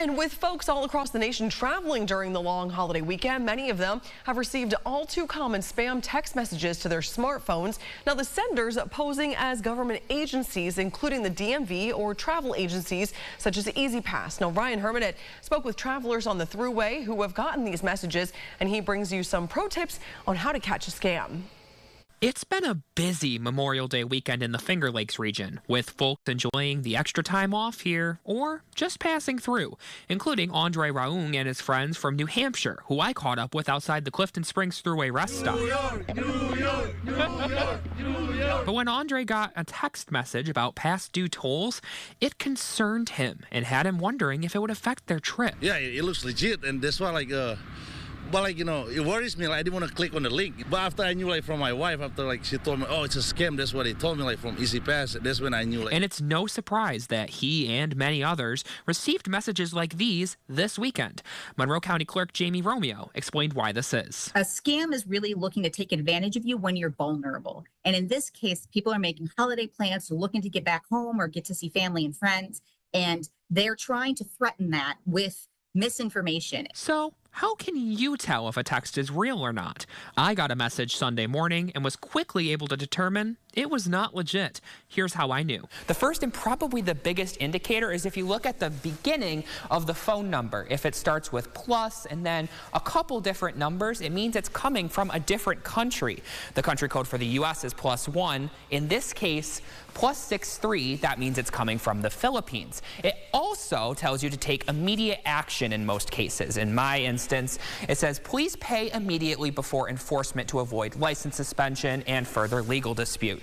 And with folks all across the nation traveling during the long holiday weekend, many of them have received all too common spam text messages to their smartphones. Now, the senders posing as government agencies, including the DMV or travel agencies such as E-ZPass. Now, Ryan Hermanette spoke with travelers on the Thruway who have gotten these messages, and he brings you some pro tips on how to catch a scam. It's been a busy Memorial Day weekend in the Finger Lakes region, with folks enjoying the extra time off here or just passing through, including Andre Raung and his friends from New Hampshire, who I caught up with outside the Clifton Springs Thruway rest stop. New York. But when Andre got a text message about past due tolls, it concerned him and had him wondering if it would affect their trip. Yeah, it looks legit, and that's why it worries me. I didn't want to click on the link. But after I knew, from my wife, after, she told me, oh, it's a scam. That's what they told me, from E-ZPass. That's when I knew, And it's no surprise that he and many others received messages like these this weekend. Monroe County Clerk Jamie Romeo explained why this is. A scam is really looking to take advantage of you when you're vulnerable. And in this case, people are making holiday plans, looking to get back home or get to see family and friends. And they're trying to threaten that with misinformation. So, how can you tell if a text is real or not? I got a message Sunday morning and was quickly able to determine it was not legit. Here's how I knew. The first and probably the biggest indicator is if you look at the beginning of the phone number. If it starts with plus and then a couple different numbers, it means it's coming from a different country. The country code for the U.S. is +1. In this case, +63, that means it's coming from the Philippines. It also tells you to take immediate action in most cases. In my instance, it says, please pay immediately before enforcement to avoid license suspension and further legal disputes.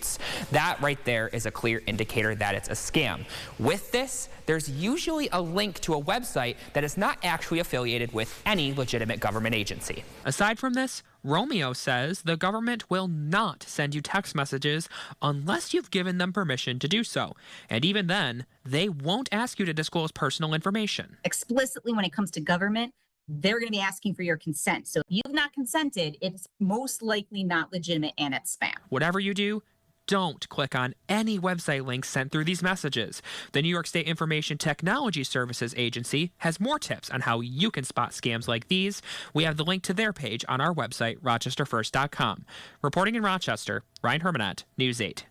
That right there is a clear indicator that it's a scam. With this, there's usually a link to a website that is not actually affiliated with any legitimate government agency. Aside from this, Romeo says the government will not send you text messages unless you've given them permission to do so. And even then, they won't ask you to disclose personal information. Explicitly, when it comes to government, they're going to be asking for your consent. So if you've not consented, it's most likely not legitimate and it's spam. Whatever you do, don't click on any website links sent through these messages. The New York State Information Technology Services Agency has more tips on how you can spot scams like these. We have the link to their page on our website, rochesterfirst.com. Reporting in Rochester, Ryan Hermanette, News 8.